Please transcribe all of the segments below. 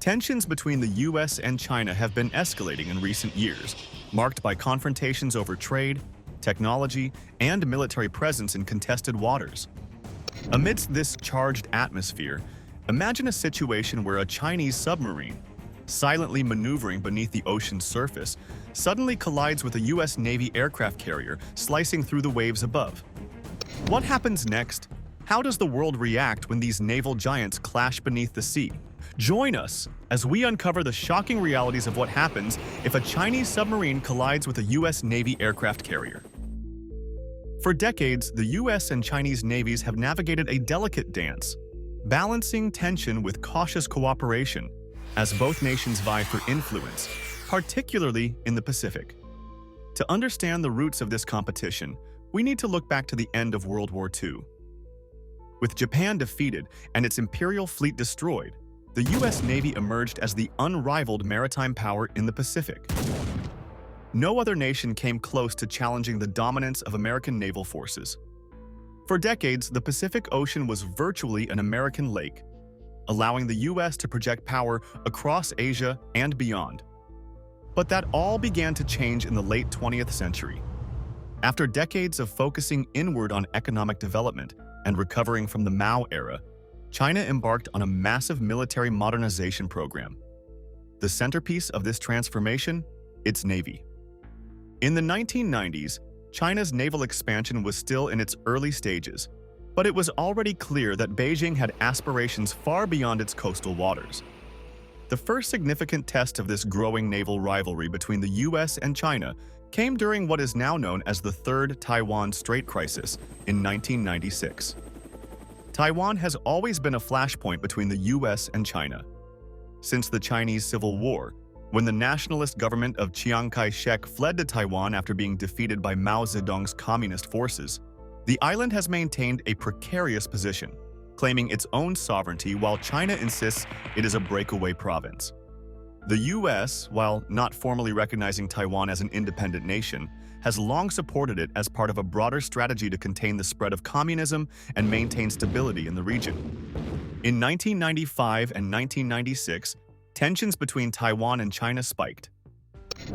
Tensions between the US and China have been escalating in recent years, marked by confrontations over trade, technology, and military presence in contested waters. Amidst this charged atmosphere, imagine a situation where a Chinese submarine, silently maneuvering beneath the ocean's surface, suddenly collides with a US Navy aircraft carrier slicing through the waves above. What happens next? How does the world react when these naval giants clash beneath the sea? Join us as we uncover the shocking realities of what happens if a Chinese submarine collides with a US Navy aircraft carrier. For decades, the US and Chinese navies have navigated a delicate dance, balancing tension with cautious cooperation, as both nations vie for influence, particularly in the Pacific. To understand the roots of this competition, we need to look back to the end of World War II. With Japan defeated and its imperial fleet destroyed, the US Navy emerged as the unrivaled maritime power in the Pacific. No other nation came close to challenging the dominance of American naval forces. For decades, the Pacific Ocean was virtually an American lake, allowing the US to project power across Asia and beyond. But that all began to change in the late 20th century. After decades of focusing inward on economic development and recovering from the Mao era, China embarked on a massive military modernization program. The centerpiece of this transformation? Its navy. In the 1990s, China's naval expansion was still in its early stages, but it was already clear that Beijing had aspirations far beyond its coastal waters. The first significant test of this growing naval rivalry between the US and China came during what is now known as the Third Taiwan Strait crisis in 1996. Taiwan has always been a flashpoint between the US and China. Since the Chinese Civil War, when the nationalist government of Chiang Kai-shek fled to Taiwan after being defeated by Mao Zedong's communist forces, the island has maintained a precarious position, claiming its own sovereignty while China insists it is a breakaway province. The US, while not formally recognizing Taiwan as an independent nation, has long supported it as part of a broader strategy to contain the spread of communism and maintain stability in the region. In 1995 and 1996, tensions between Taiwan and China spiked.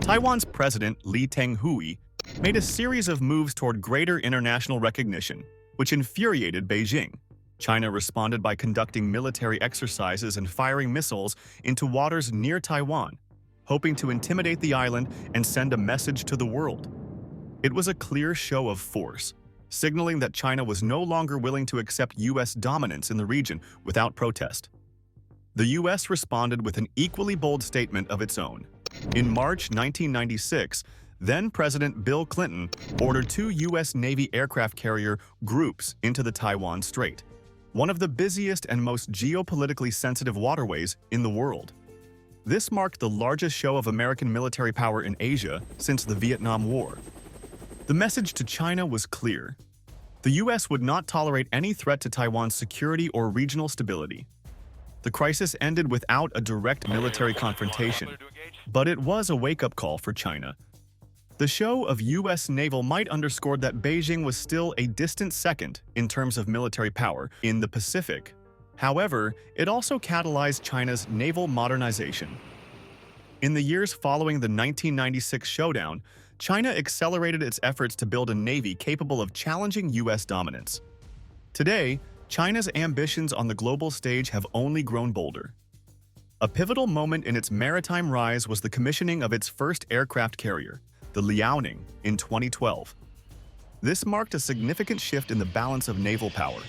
Taiwan's president, Lee Teng-hui, made a series of moves toward greater international recognition, which infuriated Beijing. China responded by conducting military exercises and firing missiles into waters near Taiwan, hoping to intimidate the island and send a message to the world. It was a clear show of force, signaling that China was no longer willing to accept US dominance in the region without protest. The US responded with an equally bold statement of its own. In March 1996, then-President Bill Clinton ordered 2 US Navy aircraft carrier groups into the Taiwan Strait, one of the busiest and most geopolitically sensitive waterways in the world. This marked the largest show of American military power in Asia since the Vietnam War. The message to China was clear. The US would not tolerate any threat to Taiwan's security or regional stability. The crisis ended without a direct military confrontation, but it was a wake-up call for China. The show of US naval might underscore that Beijing was still a distant second in terms of military power in the Pacific. However, it also catalyzed China's naval modernization. In the years following the 1996 showdown, China accelerated its efforts to build a navy capable of challenging US dominance. Today, China's ambitions on the global stage have only grown bolder. A pivotal moment in its maritime rise was the commissioning of its first aircraft carrier, the Liaoning, in 2012. This marked a significant shift in the balance of naval power.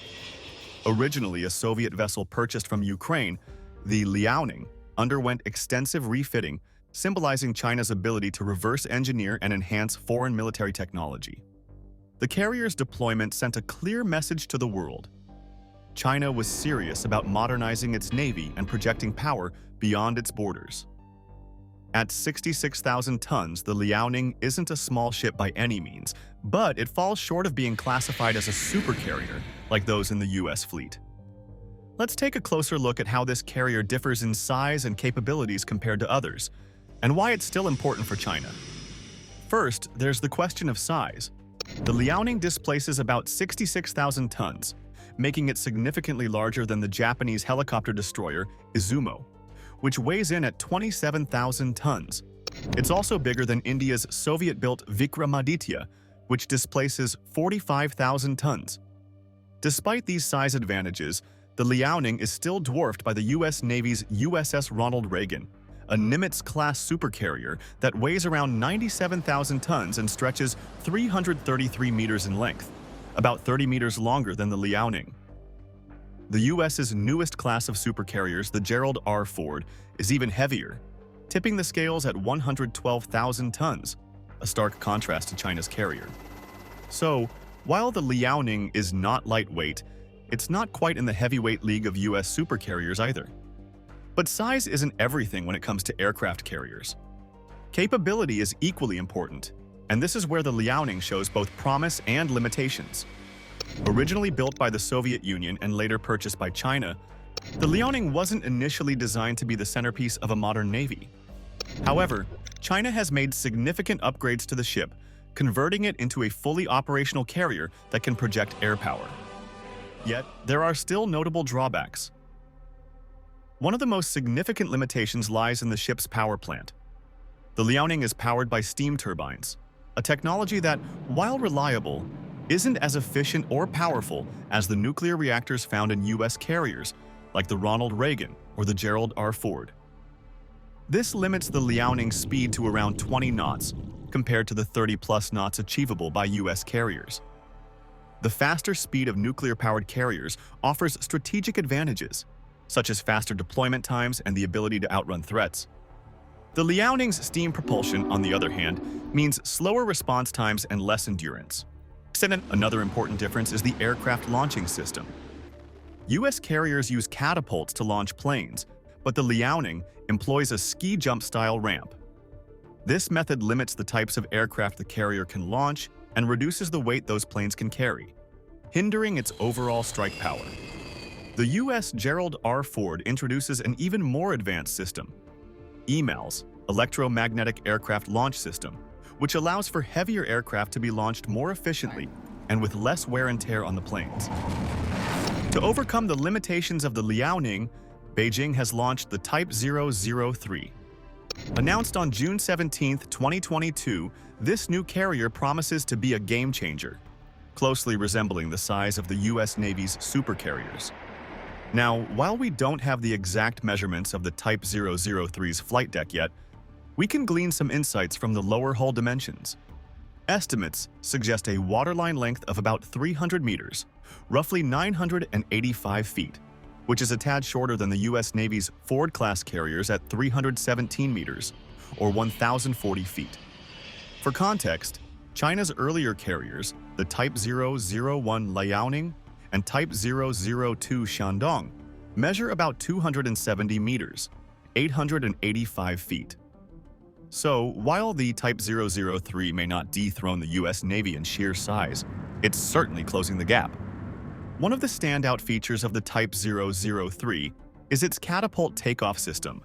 Originally a Soviet vessel purchased from Ukraine, the Liaoning underwent extensive refitting, symbolizing China's ability to reverse engineer and enhance foreign military technology. The carrier's deployment sent a clear message to the world. China was serious about modernizing its navy and projecting power beyond its borders. At 66,000 tons, the Liaoning isn't a small ship by any means, but it falls short of being classified as a supercarrier like those in the US fleet. Let's take a closer look at how this carrier differs in size and capabilities compared to others, and why it's still important for China. First, there's the question of size. The Liaoning displaces about 66,000 tons, making it significantly larger than the Japanese helicopter destroyer Izumo. which weighs in at 27,000 tons. It's also bigger than India's Soviet-built Vikramaditya, which displaces 45,000 tons. Despite these size advantages, the Liaoning is still dwarfed by the U.S. Navy's USS Ronald Reagan, a Nimitz-class supercarrier that weighs around 97,000 tons and stretches 333 meters in length, about 30 meters longer than the Liaoning. The U.S.'s newest class of supercarriers, the Gerald R. Ford, is even heavier, tipping the scales at 112,000 tons, a stark contrast to China's carrier. So, while the Liaoning is not lightweight, it's not quite in the heavyweight league of U.S. supercarriers either. But size isn't everything when it comes to aircraft carriers. Capability is equally important, and this is where the Liaoning shows both promise and limitations. Originally built by the Soviet Union and later purchased by China, the Liaoning wasn't initially designed to be the centerpiece of a modern navy. However, China has made significant upgrades to the ship, converting it into a fully operational carrier that can project air power. Yet, there are still notable drawbacks. One of the most significant limitations lies in the ship's power plant. The Liaoning is powered by steam turbines, a technology that, while reliable, isn't as efficient or powerful as the nuclear reactors found in U.S. carriers, like the Ronald Reagan or the Gerald R. Ford. This limits the Liaoning's speed to around 20 knots, compared to the 30-plus knots achievable by U.S. carriers. The faster speed of nuclear-powered carriers offers strategic advantages, such as faster deployment times and the ability to outrun threats. The Liaoning's steam propulsion, on the other hand, means slower response times and less endurance. Another important difference is the aircraft launching system. U.S. carriers use catapults to launch planes, but the Liaoning employs a ski jump-style ramp. This method limits the types of aircraft the carrier can launch and reduces the weight those planes can carry, hindering its overall strike power. The U.S. Gerald R. Ford introduces an even more advanced system, EMALS, Electromagnetic Aircraft Launch System, which allows for heavier aircraft to be launched more efficiently and with less wear and tear on the planes. To overcome the limitations of the Liaoning, Beijing has launched the Type 003. Announced on June 17, 2022, this new carrier promises to be a game-changer, closely resembling the size of the U.S. Navy's supercarriers. Now, while we don't have the exact measurements of the Type 003's flight deck yet, we can glean some insights from the lower hull dimensions. Estimates suggest a waterline length of about 300 meters, roughly 985 feet, which is a tad shorter than the U.S. Navy's Ford-class carriers at 317 meters, or 1,040 feet. For context, China's earlier carriers, the Type 001 Liaoning and Type 002 Shandong, measure about 270 meters, 885 feet. So, while the Type 003 may not dethrone the U.S. Navy in sheer size, it's certainly closing the gap. One of the standout features of the Type 003 is its catapult takeoff system.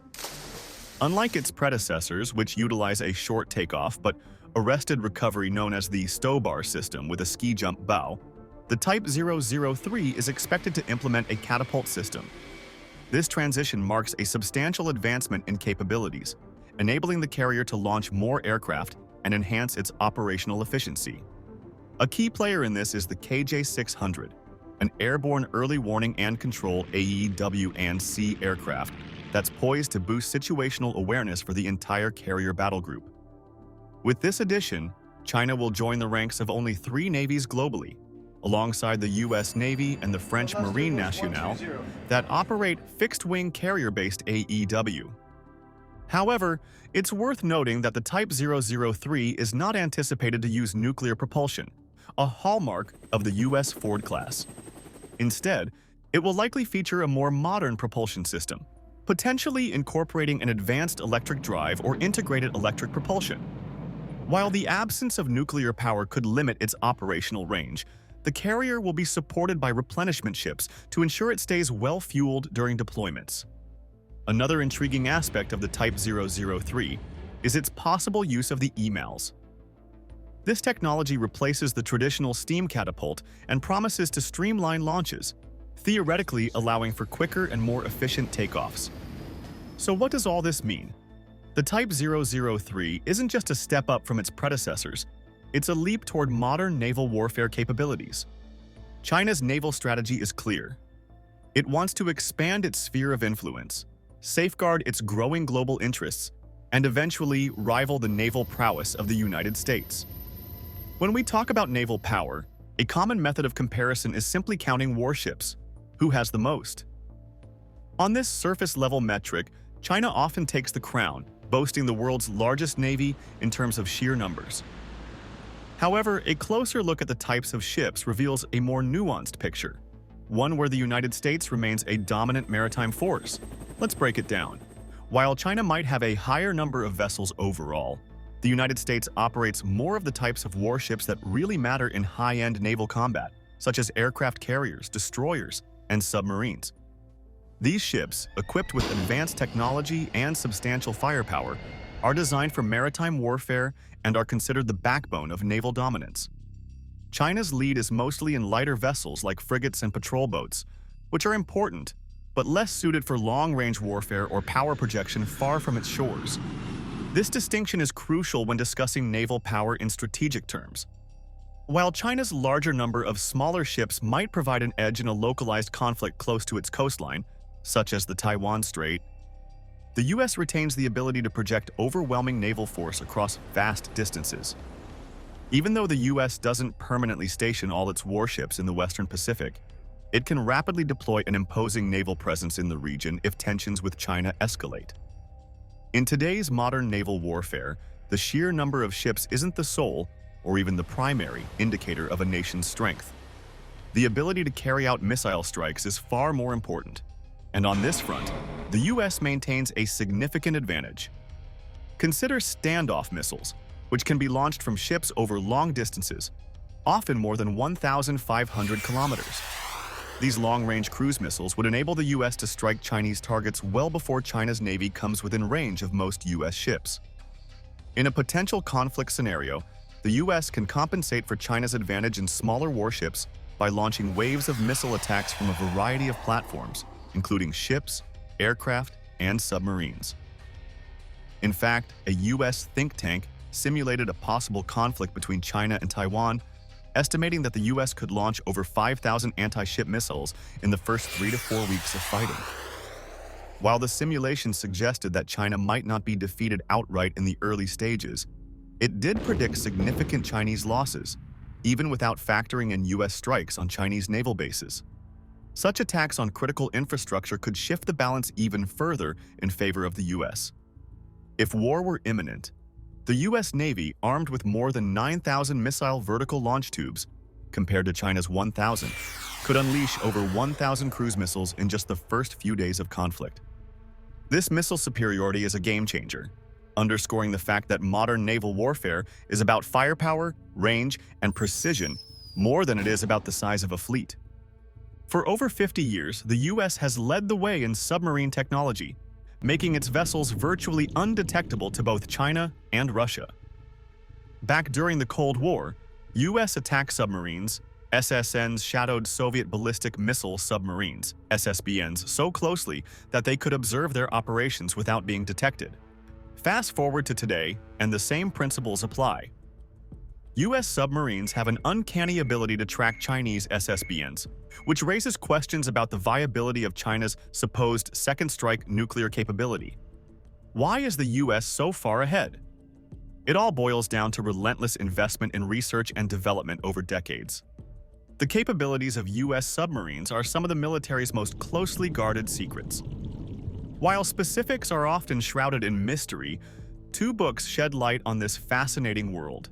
Unlike its predecessors, which utilize a short takeoff but arrested recovery known as the stow bar system with a ski jump bow, the Type 003 is expected to implement a catapult system. This transition marks a substantial advancement in capabilities, enabling the carrier to launch more aircraft and enhance its operational efficiency. A key player in this is the KJ-600, an airborne early warning and control AEW&C aircraft that's poised to boost situational awareness for the entire carrier battle group. With this addition, China will join the ranks of only 3 navies globally, alongside the U.S. Navy and the French Marine Nationale, that operate fixed-wing carrier-based AEW. However, it's worth noting that the Type 003 is not anticipated to use nuclear propulsion, a hallmark of the U.S. Ford class. Instead, it will likely feature a more modern propulsion system, potentially incorporating an advanced electric drive or integrated electric propulsion. While the absence of nuclear power could limit its operational range, the carrier will be supported by replenishment ships to ensure it stays well-fueled during deployments. Another intriguing aspect of the Type 003 is its possible use of the EMALS. This technology replaces the traditional steam catapult and promises to streamline launches, theoretically allowing for quicker and more efficient takeoffs. So what does all this mean? The Type 003 isn't just a step up from its predecessors, it's a leap toward modern naval warfare capabilities. China's naval strategy is clear. It wants to expand its sphere of influence, safeguard its growing global interests, and eventually rival the naval prowess of the United States. When we talk about naval power, a common method of comparison is simply counting warships. Who has the most? On this surface-level metric, China often takes the crown, boasting the world's largest navy in terms of sheer numbers. However, a closer look at the types of ships reveals a more nuanced picture, one where the United States remains a dominant maritime force. Let's break it down. While China might have a higher number of vessels overall, the United States operates more of the types of warships that really matter in high-end naval combat, such as aircraft carriers, destroyers, and submarines. These ships, equipped with advanced technology and substantial firepower, are designed for maritime warfare and are considered the backbone of naval dominance. China's lead is mostly in lighter vessels like frigates and patrol boats, which are important, but less suited for long-range warfare or power projection far from its shores. This distinction is crucial when discussing naval power in strategic terms. While China's larger number of smaller ships might provide an edge in a localized conflict close to its coastline, such as the Taiwan Strait, the US retains the ability to project overwhelming naval force across vast distances. Even though the US doesn't permanently station all its warships in the Western Pacific, it can rapidly deploy an imposing naval presence in the region if tensions with China escalate. In today's modern naval warfare, the sheer number of ships isn't the sole, or even the primary, indicator of a nation's strength. The ability to carry out missile strikes is far more important. And on this front, the US maintains a significant advantage. Consider standoff missiles, which can be launched from ships over long distances, often more than 1,500 kilometers. These long-range cruise missiles would enable the US to strike Chinese targets well before China's Navy comes within range of most US ships. In a potential conflict scenario, the US can compensate for China's advantage in smaller warships by launching waves of missile attacks from a variety of platforms, including ships, aircraft, and submarines. In fact, a US think tank simulated a possible conflict between China and Taiwan, estimating that the US could launch over 5,000 anti-ship missiles in the first 3 to 4 weeks of fighting. While the simulation suggested that China might not be defeated outright in the early stages, it did predict significant Chinese losses, even without factoring in US strikes on Chinese naval bases. Such attacks on critical infrastructure could shift the balance even further in favor of the US. If war were imminent, the US Navy, armed with more than 9,000 missile vertical launch tubes, compared to China's 1,000, could unleash over 1,000 cruise missiles in just the first few days of conflict. This missile superiority is a game-changer, underscoring the fact that modern naval warfare is about firepower, range, and precision more than it is about the size of a fleet. For over 50 years, the US has led the way in submarine technology, making its vessels virtually undetectable to both China and Russia. Back during the Cold War, US attack submarines, SSNs shadowed Soviet ballistic missile submarines, SSBNs, so closely that they could observe their operations without being detected. Fast forward to today, and the same principles apply. US submarines have an uncanny ability to track Chinese SSBNs, which raises questions about the viability of China's supposed second strike nuclear capability. Why is the US so far ahead? It all boils down to relentless investment in research and development over decades. The capabilities of US submarines are some of the military's most closely guarded secrets. While specifics are often shrouded in mystery, 2 books shed light on this fascinating world.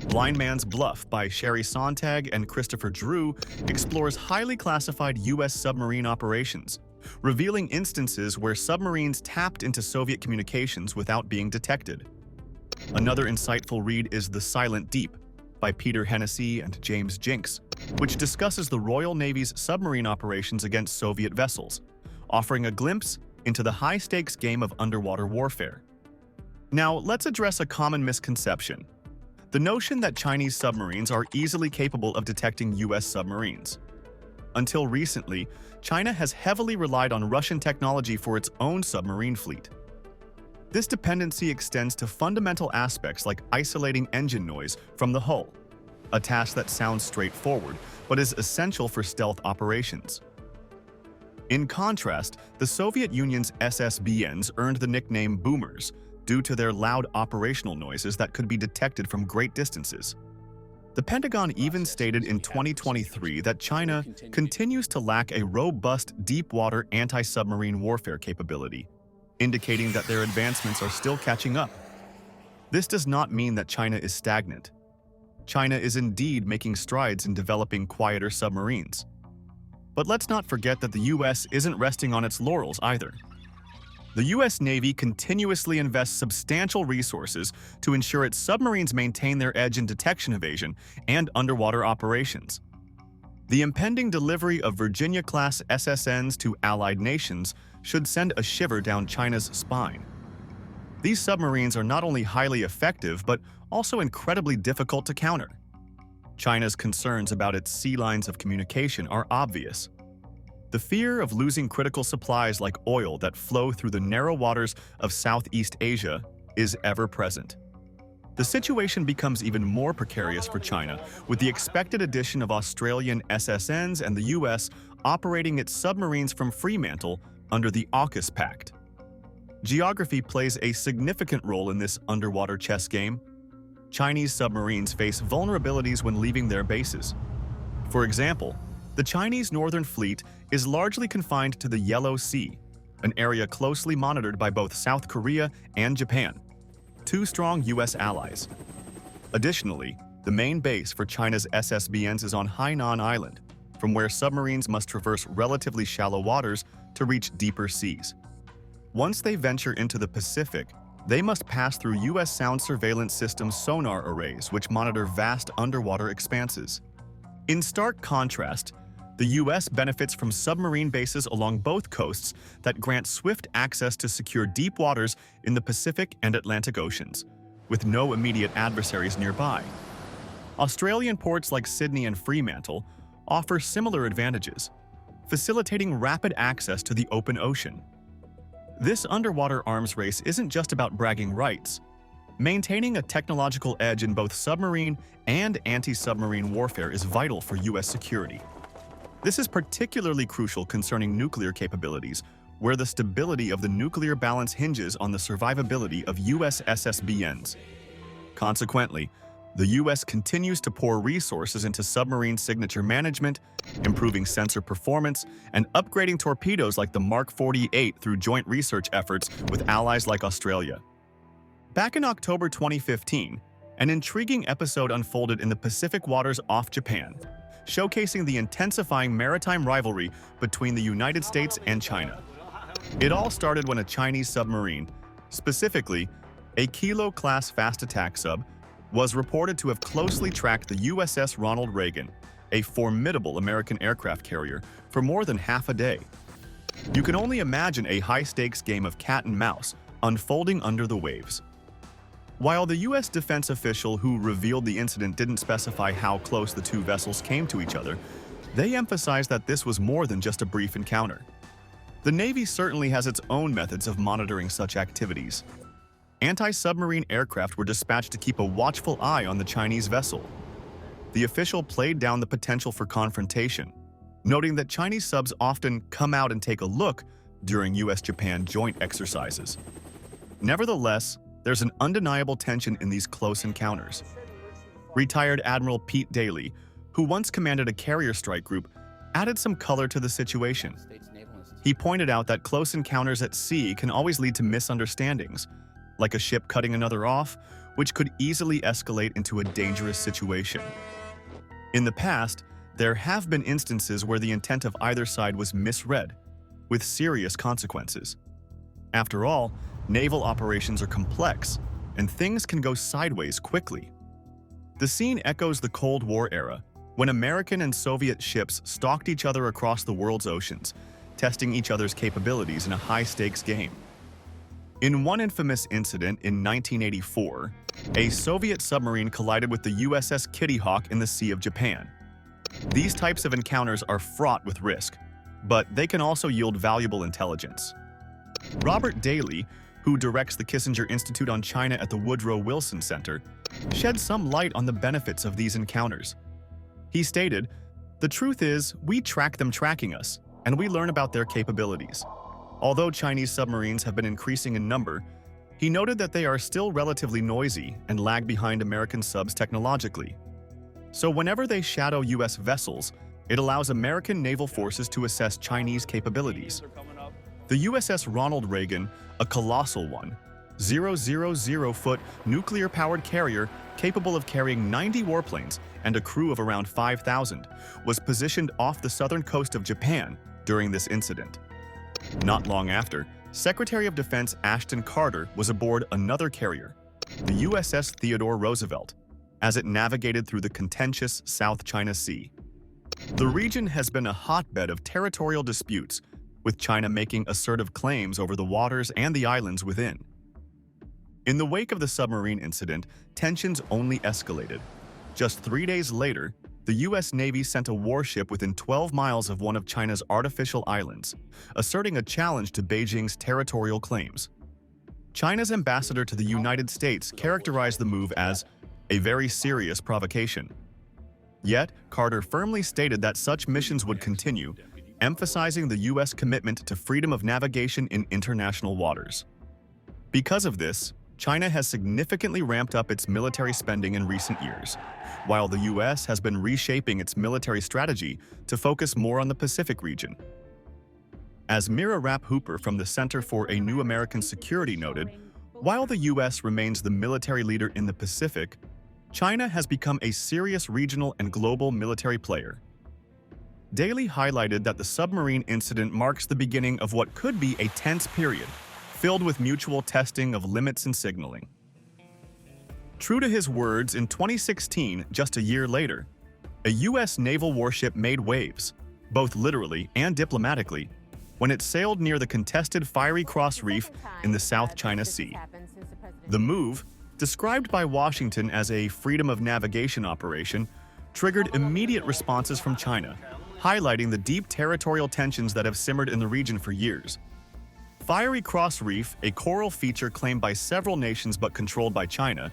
Blind Man's Bluff by Sherry Sontag and Christopher Drew explores highly classified US submarine operations, revealing instances where submarines tapped into Soviet communications without being detected. Another insightful read is The Silent Deep by Peter Hennessy and James Jinks, which discusses the Royal Navy's submarine operations against Soviet vessels, offering a glimpse into the high-stakes game of underwater warfare. Now, let's address a common misconception: the notion that Chinese submarines are easily capable of detecting US submarines. Until recently, China has heavily relied on Russian technology for its own submarine fleet. This dependency extends to fundamental aspects like isolating engine noise from the hull, a task that sounds straightforward but is essential for stealth operations. In contrast, the Soviet Union's SSBNs earned the nickname boomers due to their loud operational noises that could be detected from great distances. The Pentagon even stated in 2023 that China continues to lack a robust deep-water anti-submarine warfare capability, indicating that their advancements are still catching up. This does not mean that China is stagnant. China is indeed making strides in developing quieter submarines. But let's not forget that the US isn't resting on its laurels either. The US Navy continuously invests substantial resources to ensure its submarines maintain their edge in detection evasion and underwater operations. The impending delivery of Virginia-class SSNs to allied nations should send a shiver down China's spine. These submarines are not only highly effective, but also incredibly difficult to counter. China's concerns about its sea lines of communication are obvious. The fear of losing critical supplies like oil that flow through the narrow waters of Southeast Asia is ever present. The situation becomes even more precarious for China, with the expected addition of Australian SSNs and the US operating its submarines from Fremantle under the AUKUS Pact. Geography plays a significant role in this underwater chess game. Chinese submarines face vulnerabilities when leaving their bases. For example, the Chinese Northern Fleet is largely confined to the Yellow Sea, an area closely monitored by both South Korea and Japan, two strong US allies. Additionally, the main base for China's SSBNs is on Hainan Island, from where submarines must traverse relatively shallow waters to reach deeper seas. Once they venture into the Pacific, they must pass through US Sound Surveillance System sonar arrays which monitor vast underwater expanses. In stark contrast, the US benefits from submarine bases along both coasts that grant swift access to secure deep waters in the Pacific and Atlantic Oceans, with no immediate adversaries nearby. Australian ports like Sydney and Fremantle offer similar advantages, facilitating rapid access to the open ocean. This underwater arms race isn't just about bragging rights. Maintaining a technological edge in both submarine and anti-submarine warfare is vital for US security. This is particularly crucial concerning nuclear capabilities, where the stability of the nuclear balance hinges on the survivability of US SSBNs. Consequently, the US continues to pour resources into submarine signature management, improving sensor performance, and upgrading torpedoes like the Mark 48 through joint research efforts with allies like Australia. Back in October 2015, an intriguing episode unfolded in the Pacific waters off Japan, showcasing the intensifying maritime rivalry between the United States and China. It all started when a Chinese submarine, specifically a Kilo-class fast attack sub, was reported to have closely tracked the USS Ronald Reagan, a formidable American aircraft carrier, for more than half a day. You can only imagine a high-stakes game of cat and mouse unfolding under the waves. While the U.S. defense official who revealed the incident didn't specify how close the two vessels came to each other, they emphasized that this was more than just a brief encounter. The Navy certainly has its own methods of monitoring such activities. Anti-submarine aircraft were dispatched to keep a watchful eye on the Chinese vessel. The official played down the potential for confrontation, noting that Chinese subs often come out and take a look during US-Japan joint exercises. Nevertheless, there's an undeniable tension in these close encounters. Retired Admiral Pete Daly, who once commanded a carrier strike group, added some color to the situation. He pointed out that close encounters at sea can always lead to misunderstandings, like a ship cutting another off, which could easily escalate into a dangerous situation. In the past, there have been instances where the intent of either side was misread, with serious consequences. After all, naval operations are complex, and things can go sideways quickly. The scene echoes the Cold War era, when American and Soviet ships stalked each other across the world's oceans, testing each other's capabilities in a high-stakes game. In one infamous incident in 1984, a Soviet submarine collided with the USS Kitty Hawk in the Sea of Japan. These types of encounters are fraught with risk, but they can also yield valuable intelligence. Robert Daly, who directs the Kissinger Institute on China at the Woodrow Wilson Center, shed some light on the benefits of these encounters. He stated, "The truth is, we track them tracking us, and we learn about their capabilities." Although Chinese submarines have been increasing in number, he noted that they are still relatively noisy and lag behind American subs technologically. So whenever they shadow U.S. vessels, it allows American naval forces to assess Chinese capabilities. The USS Ronald Reagan, a colossal one, 000-foot nuclear-powered carrier capable of carrying 90 warplanes and a crew of around 5,000, was positioned off the southern coast of Japan during this incident. Not long after, Secretary of Defense Ashton Carter was aboard another carrier, the USS Theodore Roosevelt, as it navigated through the contentious South China Sea. The region has been a hotbed of territorial disputes, with China making assertive claims over the waters and the islands within. In the wake of the submarine incident, tensions only escalated. Just 3 days later, the U.S. Navy sent a warship within 12 miles of one of China's artificial islands, asserting a challenge to Beijing's territorial claims. China's ambassador to the United States characterized the move as a very serious provocation. Yet, Carter firmly stated that such missions would continue, emphasizing the U.S. commitment to freedom of navigation in international waters. Because of this, China has significantly ramped up its military spending in recent years, while the U.S. has been reshaping its military strategy to focus more on the Pacific region. As Mira Rapp-Hooper from the Center for a New American Security noted, while the U.S. remains the military leader in the Pacific, China has become a serious regional and global military player. Daly highlighted that the submarine incident marks the beginning of what could be a tense period, filled with mutual testing of limits and signaling. True to his words, in 2016, just a year later, a U.S. naval warship made waves, both literally and diplomatically, when it sailed near the contested Fiery Cross Reef in the South China Sea. The move, described by Washington as a freedom of navigation operation, triggered immediate responses from China, highlighting the deep territorial tensions that have simmered in the region for years. Fiery Cross Reef, a coral feature claimed by several nations but controlled by China,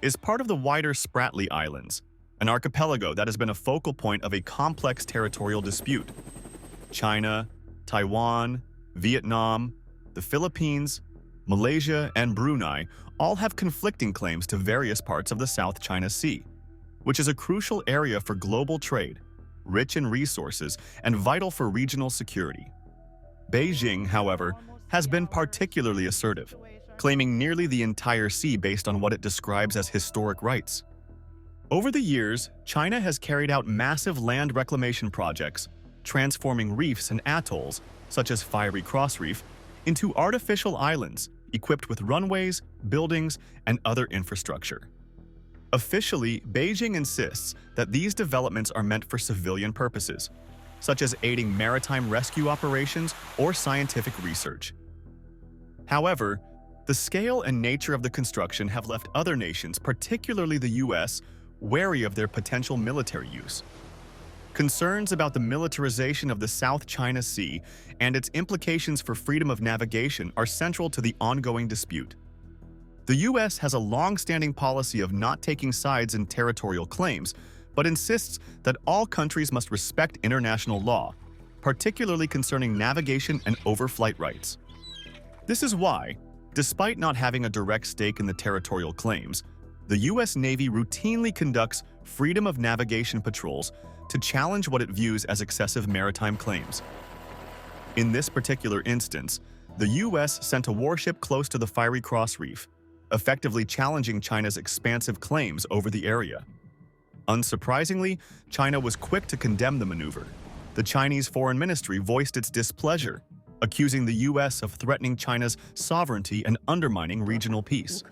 is part of the wider Spratly Islands, an archipelago that has been a focal point of a complex territorial dispute. China, Taiwan, Vietnam, the Philippines, Malaysia, and Brunei all have conflicting claims to various parts of the South China Sea, which is a crucial area for global trade, rich in resources, and vital for regional security. Beijing, however, has been particularly assertive, claiming nearly the entire sea based on what it describes as historic rights. Over the years, China has carried out massive land reclamation projects, transforming reefs and atolls, such as Fiery Cross Reef, into artificial islands equipped with runways, buildings, and other infrastructure. Officially, Beijing insists that these developments are meant for civilian purposes, such as aiding maritime rescue operations or scientific research. However, the scale and nature of the construction have left other nations, particularly the U.S., wary of their potential military use. Concerns about the militarization of the South China Sea and its implications for freedom of navigation are central to the ongoing dispute. The U.S. has a long-standing policy of not taking sides in territorial claims, but insists that all countries must respect international law, particularly concerning navigation and overflight rights. This is why, despite not having a direct stake in the territorial claims, the U.S. Navy routinely conducts freedom of navigation patrols to challenge what it views as excessive maritime claims. In this particular instance, the U.S. sent a warship close to the Fiery Cross Reef, effectively challenging China's expansive claims over the area. Unsurprisingly, China was quick to condemn the maneuver. The Chinese Foreign Ministry voiced its displeasure, accusing the U.S. of threatening China's sovereignty and undermining regional peace.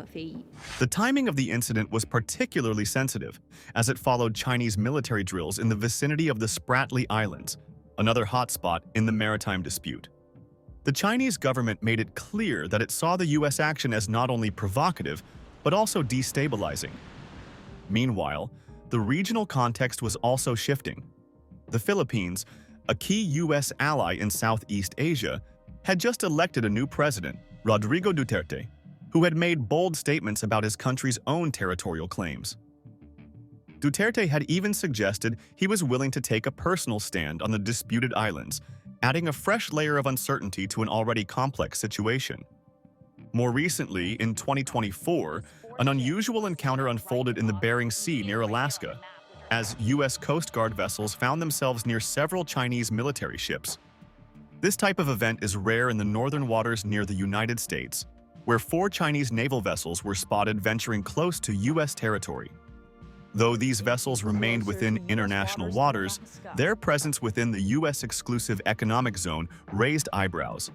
The timing of the incident was particularly sensitive, as it followed Chinese military drills in the vicinity of the Spratly Islands, another hotspot in the maritime dispute. The Chinese government made it clear that it saw the U.S. action as not only provocative, but also destabilizing. Meanwhile, the regional context was also shifting. The Philippines, a key U.S. ally in Southeast Asia, had just elected a new president, Rodrigo Duterte, who had made bold statements about his country's own territorial claims. Duterte had even suggested he was willing to take a personal stand on the disputed islands, adding a fresh layer of uncertainty to an already complex situation. More recently, in 2024, an unusual encounter unfolded in the Bering Sea near Alaska, as U.S. Coast Guard vessels found themselves near several Chinese military ships. This type of event is rare in the northern waters near the United States, where 4 Chinese naval vessels were spotted venturing close to U.S. territory. Though these vessels remained within international waters, their presence within the U.S. exclusive economic zone raised eyebrows.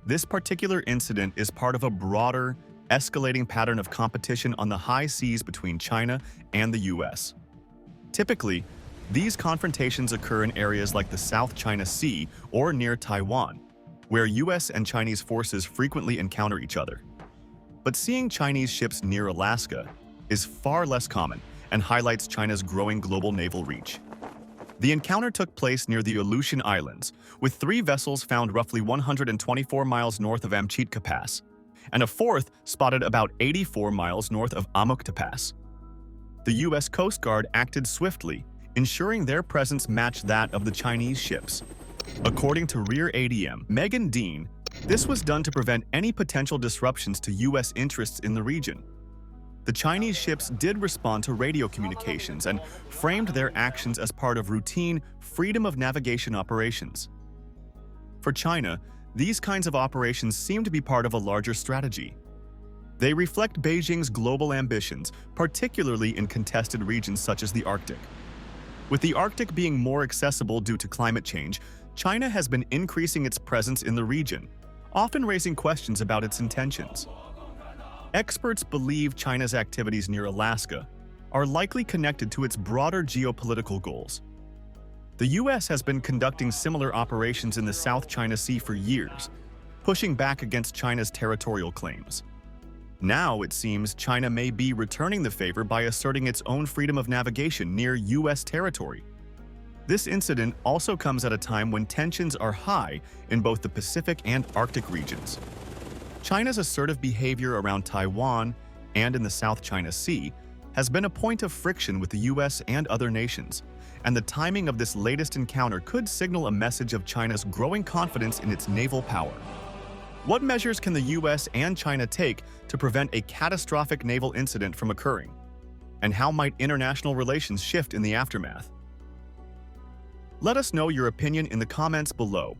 This particular incident is part of a broader, escalating pattern of competition on the high seas between China and the U.S. Typically, these confrontations occur in areas like the South China Sea or near Taiwan, where U.S. and Chinese forces frequently encounter each other. But seeing Chinese ships near Alaska is far less common and highlights China's growing global naval reach. The encounter took place near the Aleutian Islands, with 3 vessels found roughly 124 miles north of Amchitka Pass, and a 4th spotted about 84 miles north of Amukta Pass. The U.S. Coast Guard acted swiftly, ensuring their presence matched that of the Chinese ships. According to Rear ADM Megan Dean, this was done to prevent any potential disruptions to U.S. interests in the region. The Chinese ships did respond to radio communications and framed their actions as part of routine freedom of navigation operations. For China, these kinds of operations seem to be part of a larger strategy. They reflect Beijing's global ambitions, particularly in contested regions such as the Arctic. With the Arctic being more accessible due to climate change, China has been increasing its presence in the region, often raising questions about its intentions. Experts believe China's activities near Alaska are likely connected to its broader geopolitical goals. The U.S. has been conducting similar operations in the South China Sea for years, pushing back against China's territorial claims. Now, it seems China may be returning the favor by asserting its own freedom of navigation near U.S. territory. This incident also comes at a time when tensions are high in both the Pacific and Arctic regions. China's assertive behavior around Taiwan and in the South China Sea has been a point of friction with the U.S. and other nations, and the timing of this latest encounter could signal a message of China's growing confidence in its naval power. What measures can the U.S. and China take to prevent a catastrophic naval incident from occurring? And how might international relations shift in the aftermath? Let us know your opinion in the comments below.